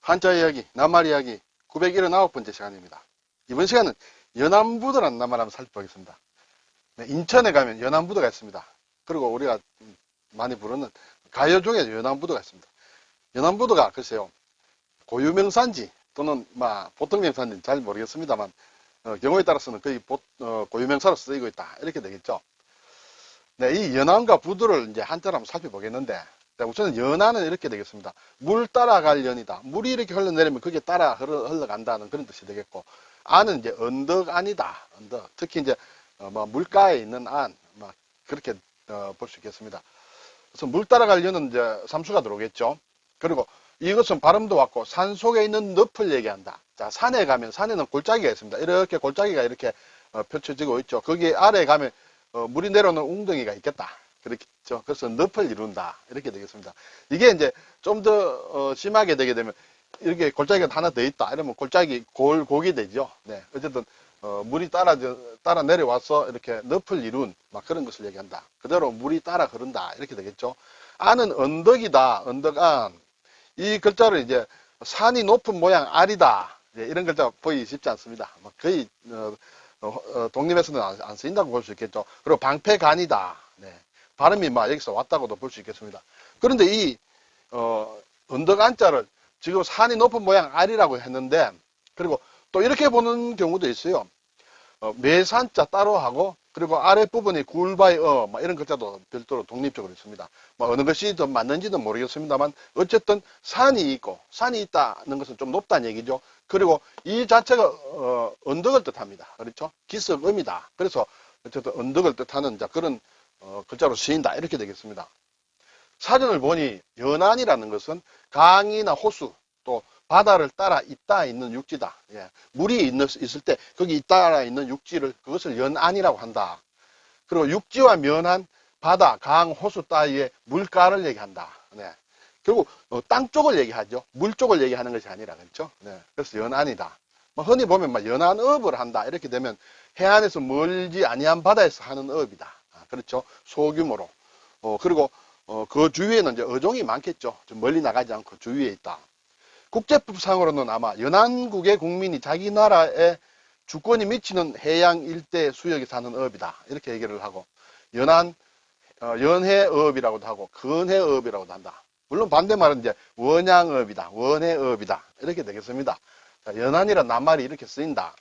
한자 이야기, 낱말 이야기 979번째 시간입니다. 이번 시간은 연안부도라는 낱말 한번 살펴보겠습니다. 네, 인천에 가면 연안부도가 있습니다. 그리고 우리가 많이 부르는 가요 중에 연안부도가 있습니다. 연안부도가 글쎄요, 고유명사인지 또는 보통명사인지 잘 모르겠습니다만 경우에 따라서는 거의 고유명사로 쓰이고 있다 이렇게 되겠죠. 네, 이 연안과 부도를 이제 한자로 한번 살펴보겠는데, 우선 연안은 이렇게 되겠습니다. 물 따라갈 연이다. 물이 이렇게 흘러내리면 그게 따라 흘러간다는 그런 뜻이 되겠고, 안은 이제 언덕 안이다. 언덕. 특히 이제 물가에 있는 안, 그렇게 볼 수 있겠습니다. 그래서 물 따라갈 연은 이제 삼수가 들어오겠죠. 그리고 이것은 발음도 왔고 산 속에 있는 늪을 얘기한다. 자, 산에 가면 산에는 골짜기가 있습니다. 이렇게 골짜기가 이렇게 펼쳐지고 있죠. 거기 아래에 가면 물이 내려오는 웅덩이가 있겠다. 그렇겠죠. 그래서 늪을 이룬다. 이렇게 되겠습니다. 이게 이제 좀 더 심하게 되게 되면 이렇게 골짜기가 하나 더 있다. 이러면 골짜기 골곡이 되죠. 네. 어쨌든 물이 따라 내려와서 이렇게 늪을 이룬 그런 것을 얘기한다. 그대로 물이 따라 흐른다. 이렇게 되겠죠. 안은 언덕이다. 언덕안. 이 글자를 이제 산이 높은 모양 알이다. 네, 이런 글자 보기 쉽지 않습니다. 거의 독립에서는 안 쓰인다고 볼 수 있겠죠. 그리고 방패간이다. 네. 발음이 여기서 왔다고도 볼 수 있겠습니다. 그런데 이 언덕 안자를 지금 산이 높은 모양 알이라고 했는데, 그리고 또 이렇게 보는 경우도 있어요. 매산자 따로 하고, 그리고 아랫부분이 굴바의 이런 글자도 별도로 독립적으로 있습니다. 어느 것이 더 맞는지는 모르겠습니다만 어쨌든 산이 있고 산이 있다는 것은 좀 높다는 얘기죠. 그리고 이 자체가 언덕을 뜻합니다. 그렇죠? 기습음이다. 그래서 어쨌든 언덕을 뜻하는 그런 글자로 쓰인다. 이렇게 되겠습니다. 사전을 보니 연안이라는 것은 강이나 호수 또 바다를 따라 있는 육지다. 예. 물이 있을 때 거기 따라 있는 육지를 그것을 연안이라고 한다. 그리고 육지와 면한 바다, 강, 호수 따위의 물가를 얘기한다. 네. 결국 땅 쪽을 얘기하죠. 물 쪽을 얘기하는 것이 아니라 그렇죠. 네. 그래서 연안이다. 흔히 보면 연안업을 한다. 이렇게 되면 해안에서 멀지 아니한 바다에서 하는 업이다. 그렇죠. 소규모로. 그리고 그 주위에는 이제 어종이 많겠죠. 좀 멀리 나가지 않고 주위에 있다. 국제법상으로는 아마 연안국의 국민이 자기 나라에 주권이 미치는 해양 일대 수역에 사는 업이다. 이렇게 얘기를 하고, 연해업이라고도 하고, 근해업이라고도 한다. 물론 반대말은 이제 원양업이다. 원해업이다. 이렇게 되겠습니다. 자, 연안이란 낱말이 이렇게 쓰인다.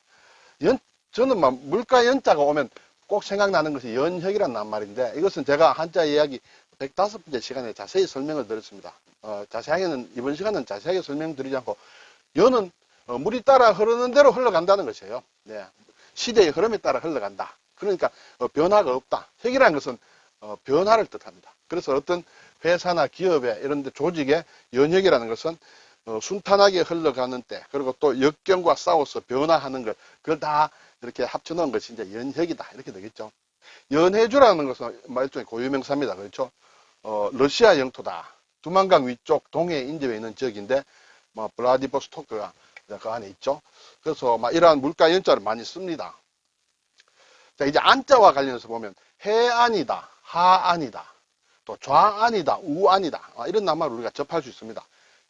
저는 물가 연자가 오면 꼭 생각나는 것이 연혁이란 낱말인데, 이것은 제가 한자 이야기 105번째 시간에 자세히 설명을 드렸습니다. 자세하게는, 이번 시간은 자세하게 설명드리지 않고, 연은 물이 따라 흐르는 대로 흘러간다는 것이에요. 네. 시대의 흐름에 따라 흘러간다. 그러니까 변화가 없다. 혁이라는 것은 변화를 뜻합니다. 그래서 어떤 회사나 기업에 이런 데 조직에 연혁이라는 것은 순탄하게 흘러가는 때, 그리고 또 역경과 싸워서 변화하는 것, 그걸 다 이렇게 합쳐놓은 것이 이제 연혁이다. 이렇게 되겠죠. 연해주라는 것은 일종의 고유명사입니다. 그렇죠? 러시아 영토다. 두만강 위쪽 동해 인접에 있는 지역인데, 블라디보스토크가 그 안에 있죠. 그래서 이러한 물가 연자를 많이 씁니다. 자, 이제 안자와 관련해서 보면 해안이다, 하안이다, 또 좌안이다, 우안이다. 이런 낱말을 우리가 접할 수 있습니다.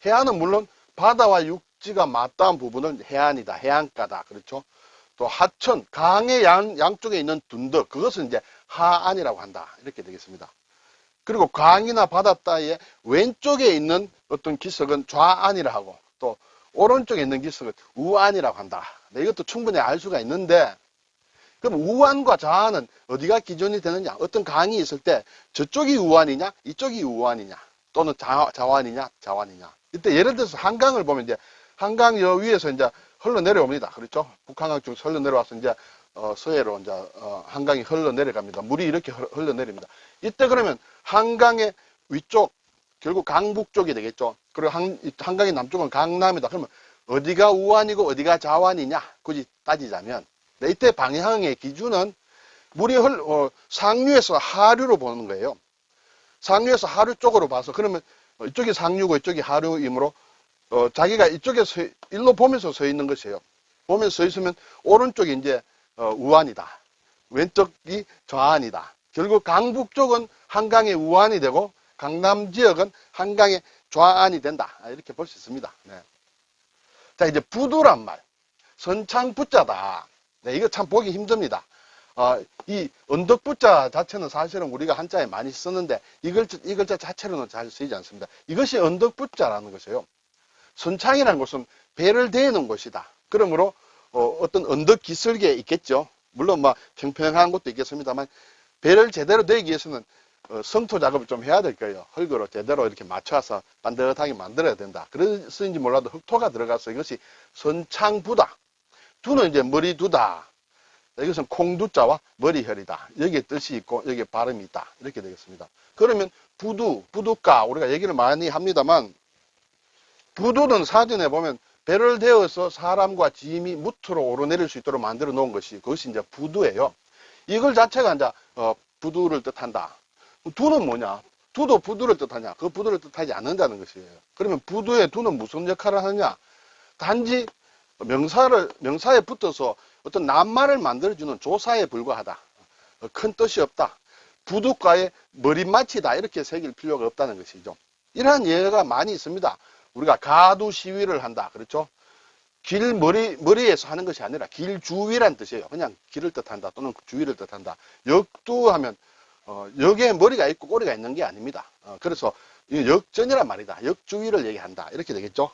해안은 물론 바다와 육지가 맞닿은 부분은 해안이다, 해안가다. 그렇죠? 또 하천, 강의 양쪽에 있는 둔덕, 그것은 이제 하안이라고 한다. 이렇게 되겠습니다. 그리고 강이나 바다 따위의 왼쪽에 있는 어떤 기석은 좌안이라 하고, 또 오른쪽에 있는 기석은 우안이라고 한다. 네, 이것도 충분히 알 수가 있는데, 그럼 우안과 좌안은 어디가 기준이 되느냐? 어떤 강이 있을 때 저쪽이 우안이냐, 이쪽이 우안이냐, 또는 좌안이냐, 좌안이냐. 이때 예를 들어서 한강을 보면 이제 한강 여 위에서 이제 흘러내려옵니다. 그렇죠? 북한강 쪽에서 흘러내려와서 이제 서해로 이제 한강이 흘러내려갑니다. 물이 이렇게 흘러내립니다. 이때 그러면 한강의 위쪽, 결국 강북 쪽이 되겠죠. 그리고 한강의 남쪽은 강남이다. 그러면 어디가 우안이고 어디가 좌안이냐? 굳이 따지자면, 네, 이때 방향의 기준은 물이 상류에서 하류로 보는 거예요. 상류에서 하류 쪽으로 봐서, 그러면 이쪽이 상류고 이쪽이 하류이므로 자기가 이쪽에 일로 보면서 서 있는 것이에요. 보면서 서 있으면 오른쪽이 이제 우안이다. 왼쪽이 좌안이다. 결국 강북 쪽은 한강의 우안이 되고 강남 지역은 한강의 좌안이 된다. 이렇게 볼 수 있습니다. 네. 자, 이제 부두란 말. 선창부자다. 네, 이거 참 보기 힘듭니다. 이 언덕부자 자체는 사실은 우리가 한자에 많이 쓰는데 이 글자 자체로는 잘 쓰이지 않습니다. 이것이 언덕부자라는 것이에요. 선창이라는 것은 배를 대는 곳이다. 그러므로 어떤 언덕 기슭에 있겠죠. 물론 뭐 평평한 곳도 있겠습니다만 배를 제대로 대기 위해서는 성토 작업을 좀 해야 될 거예요. 흙으로 제대로 이렇게 맞춰서 반듯하게 만들어야 된다. 그래서인지 몰라도 흙토가 들어가서 이것이 선창부다. 두는 이제 머리두다. 이것은 콩두자와 머리혈이다. 여기에 뜻이 있고 여기에 발음이 있다. 이렇게 되겠습니다. 그러면 부두가 우리가 얘기를 많이 합니다만 부두는 사전에 보면 배를 대어서 사람과 짐이 무트로 오르내릴 수 있도록 만들어 놓은 그것이 이제 부두예요. 이걸 자체가 이제 부두를 뜻한다. 두는 뭐냐? 두도 부두를 뜻하냐? 그 부두를 뜻하지 않는다는 것이에요. 그러면 부두의 두는 무슨 역할을 하느냐? 단지 명사에 붙어서 어떤 낱말을 만들어주는 조사에 불과하다. 큰 뜻이 없다. 부두가의 머릿마치다. 이렇게 새길 필요가 없다는 것이죠. 이러한 예가 많이 있습니다. 우리가 가두 시위를 한다. 그렇죠? 머리에서 하는 것이 아니라 길 주위란 뜻이에요. 그냥 길을 뜻한다. 또는 주위를 뜻한다. 역두하면 역에 머리가 있고 꼬리가 있는 게 아닙니다. 그래서 역전이란 말이다. 역주위를 얘기한다. 이렇게 되겠죠.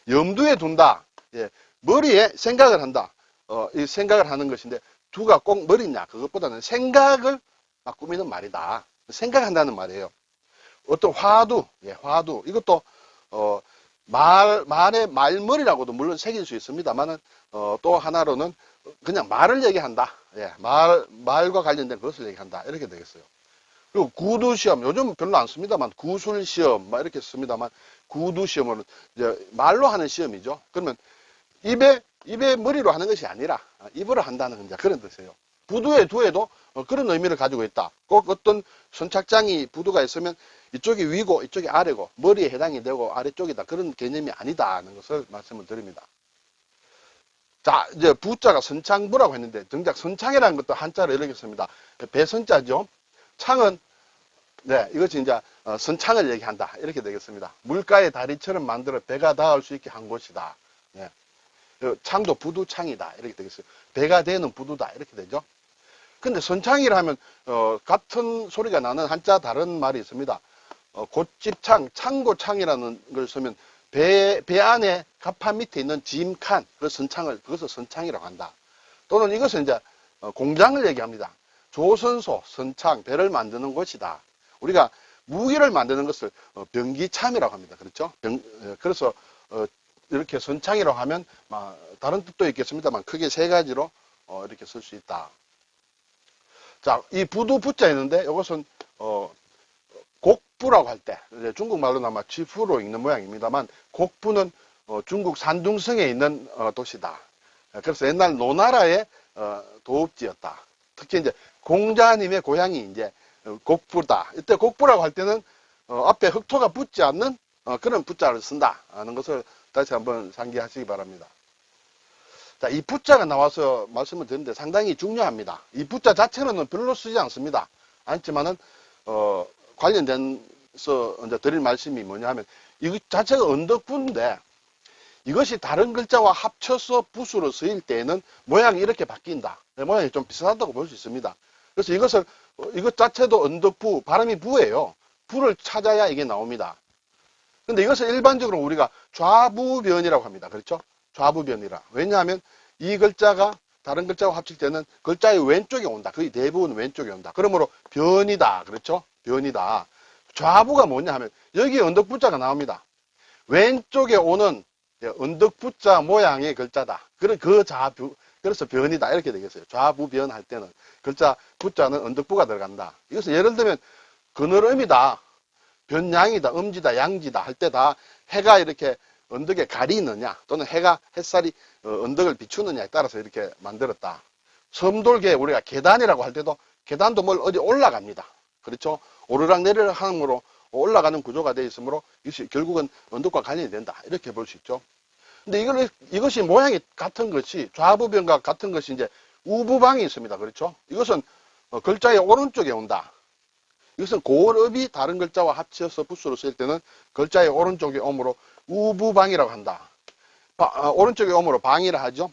염두에 둔다. 예, 머리에 생각을 한다. 이 생각을 하는 것인데 두가 꼭 머리냐? 그것보다는 생각을 막 꾸미는 말이다. 생각한다는 말이에요. 어떤 화두, 화두. 이것도 말의 말머리라고도 물론 새길 수 있습니다만은 또 하나로는 그냥 말을 얘기한다. 예, 말과 관련된 것을 얘기한다. 이렇게 되겠어요. 그리고 구두시험, 요즘 별로 안 씁니다만 구술시험 막 이렇게 씁니다만 구두시험은 이제 말로 하는 시험이죠. 그러면 입에 머리로 하는 것이 아니라 입으로 한다는 이제 그런 뜻이에요. 부두의 두에도 그런 의미를 가지고 있다. 꼭 어떤 선착장이 부두가 있으면 이쪽이 위고 이쪽이 아래고 머리에 해당이 되고 아래쪽이다. 그런 개념이 아니다 하는 것을 말씀을 드립니다. 자, 이제 부자가 선창부라고 했는데 정작 선창이라는 것도 한자로 이렇게 씁니다. 배선자죠. 창은 이것이 이제 선창을 얘기한다. 이렇게 되겠습니다. 물가의 다리처럼 만들어 배가 닿을 수 있게 한 곳이다. 창도 부두창이다. 이렇게 되겠어요. 배가 되는 부두다. 이렇게 되죠. 근데 선창이라 하면 같은 소리가 나는 한자 다른 말이 있습니다. 곶집창, 창고창이라는 걸 쓰면 배 안에 갑판 밑에 있는 짐칸, 그것을 선창이라고 한다. 또는 이것은 이제 공장을 얘기합니다. 조선소, 선창, 배를 만드는 곳이다. 우리가 무기를 만드는 것을 병기참이라고 합니다. 그렇죠? 그래서 이렇게 선창이라고 하면 다른 뜻도 있겠습니다만 크게 세 가지로 이렇게 쓸 수 있다. 자, 이 부두 부자 있는데 이것은 곡부라고 할 때 중국말로는 아마 쥐푸로 읽는 모양입니다만 곡부는 중국 산둥성에 있는 도시다. 그래서 옛날 노나라의 도읍지였다. 특히 이제 공자님의 고향이 이제 곡부다. 이때 곡부라고 할 때는 앞에 흑토가 붙지 않는 그런 부자를 쓴다 하는 것을 다시 한번 상기하시기 바랍니다. 자, 이 부자가 나와서 말씀을 드리는데 상당히 중요합니다. 이 부자 자체는 별로 쓰지 않습니다. 않지만은 관련돼서 이제 드릴 말씀이 뭐냐 하면 이 자체가 언덕부인데 이것이 다른 글자와 합쳐서 붓으로 쓰일 때에는 모양이 이렇게 바뀐다. 모양이 좀 비슷하다고 볼 수 있습니다. 그래서 이것 자체도 언덕부, 발음이 부예요. 부를 찾아야 이게 나옵니다. 근데 이것을 일반적으로 우리가 좌부변이라고 합니다. 그렇죠? 좌부변이라. 왜냐하면 이 글자가 다른 글자와 합칠 때는 글자의 왼쪽에 온다. 거의 대부분 왼쪽에 온다. 그러므로 변이다. 그렇죠? 변이다. 좌부가 뭐냐 하면 여기에 언덕부자가 나옵니다. 왼쪽에 오는 언덕부자 모양의 글자다. 그래서 변이다. 이렇게 되겠어요. 좌부변 할 때는 글자 부자는 언덕부가 들어간다. 이것은 예를 들면 그늘음이다. 변양이다, 음지다, 양지다 할 때 다 해가 이렇게 언덕에 가리느냐 또는 햇살이 언덕을 비추느냐에 따라서 이렇게 만들었다. 섬돌개 우리가 계단이라고 할 때도 계단도 뭘 어디 올라갑니다. 그렇죠? 오르락내리락 하므로 올라가는 구조가 되어 있으므로 이것이 결국은 언덕과 관련이 된다. 이렇게 볼 수 있죠. 근데 이것이 모양이 같은 것이 좌부변과 같은 것이 이제 우부방이 있습니다. 그렇죠? 이것은 글자의 오른쪽에 온다. 이것은 고을읍이 다른 글자와 합쳐서 붓으로 쓸 때는 글자의 오른쪽에 오므로 우부방이라고 한다. 오른쪽에 오므로 방이라 하죠.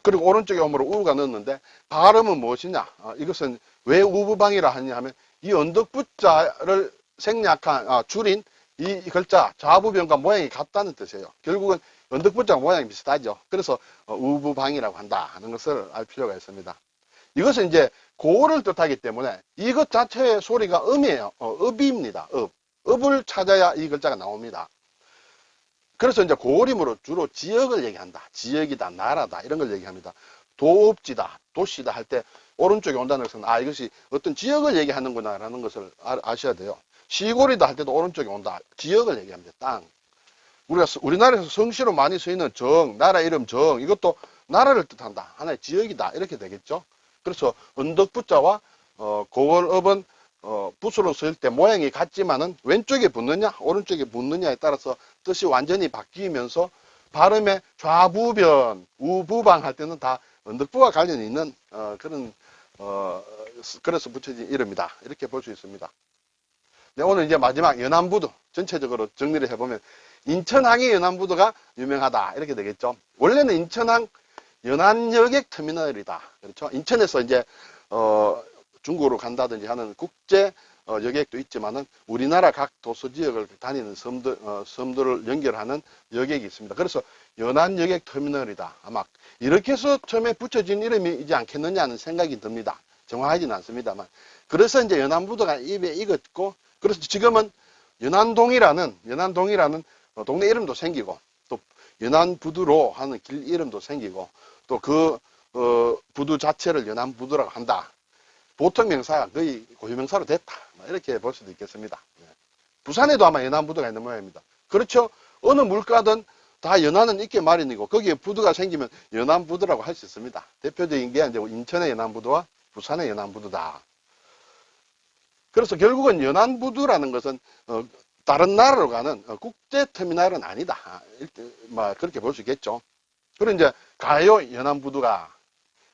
그리고 오른쪽에 오므로 우가 넣었는데 발음은 무엇이냐? 이것은 왜 우부방이라 하냐 하면 이 언덕부자를 생략한 줄인 이 글자 좌부변과 모양이 같다는 뜻이에요. 결국은 언덕부자가 모양이 비슷하죠. 그래서 우부방이라고 한다 하는 것을 알 필요가 있습니다. 이것은 이제 고를 뜻하기 때문에 이것 자체의 소리가 음이에요. up입니다. up을 찾아야 이 글자가 나옵니다. 그래서 이제 고림으로 주로 지역을 얘기한다. 지역이다, 나라다 이런 걸 얘기합니다. 도읍지다, 도시다 할 때 오른쪽에 온다는 것은 이것이 어떤 지역을 얘기하는구나 라는 것을 아셔야 돼요. 시골이다 할 때도 오른쪽에 온다. 지역을 얘기합니다. 땅. 우리나라에서 성시로 많이 쓰이는 정, 나라 이름 정, 이것도 나라를 뜻한다. 하나의 지역이다. 이렇게 되겠죠. 그래서 언덕부자와 고월읍은 붓으로 쓸 때 모양이 같지만은 왼쪽에 붙느냐 오른쪽에 붙느냐에 따라서 뜻이 완전히 바뀌면서 발음의 좌부변, 우부방 할 때는 다 언덕부와 관련이 있는 그래서 붙여진 이름이다. 이렇게 볼 수 있습니다. 네, 오늘 이제 마지막 연안부두 전체적으로 정리를 해보면 인천항의 연안부두가 유명하다 이렇게 되겠죠. 원래는 인천항 연안여객 터미널이다. 그렇죠. 인천에서 이제 중국으로 간다든지 하는 국제 여객도 있지만은 우리나라 각 도서 지역을 다니는 섬들을 연결하는 여객이 있습니다. 그래서 연안 여객 터미널이다. 아마 이렇게 해서 처음에 붙여진 이름이지 않겠느냐 하는 생각이 듭니다. 정확하지는 않습니다만. 그래서 이제 연안부두가 입에 익었고, 그래서 지금은 연안동이라는 동네 이름도 생기고, 또 연안부두로 하는 길 이름도 생기고, 또 그 부두 자체를 연안부두라고 한다. 보통 명사가 거의 고유명사로 됐다. 이렇게 볼 수도 있겠습니다. 부산에도 아마 연안부두가 있는 모양입니다. 그렇죠. 어느 물가든 다 연안은 있게 마련이고 거기에 부두가 생기면 연안부두라고 할 수 있습니다. 대표적인 게 이제 인천의 연안부두와 부산의 연안부두다. 그래서 결국은 연안부두라는 것은 다른 나라로 가는 국제터미널은 아니다. 그렇게 볼 수 있겠죠. 그리고 이제 가요 연안부두가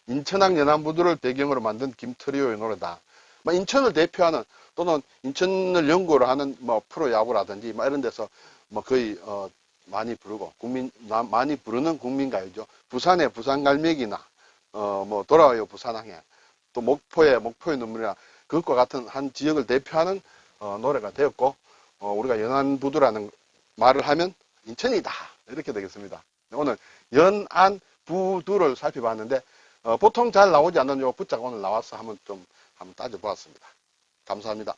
인천항 연안부두를 배경으로 만든 김트리오의 노래다. 인천을 대표하는 또는 인천을 연구를 하는 프로야구라든지 이런 데서 거의 많이 부르고 많이 부르는 국민가요죠. 부산의 부산갈매기나 돌아와요 부산항에 또 목포의 눈물이나 그것과 같은 한 지역을 대표하는 노래가 되었고 우리가 연안부두라는 말을 하면 인천이다 이렇게 되겠습니다. 오늘 연안부두를 살펴봤는데 보통 잘 나오지 않는 요 부자가 오늘 나와서 한번 따져보았습니다. 감사합니다.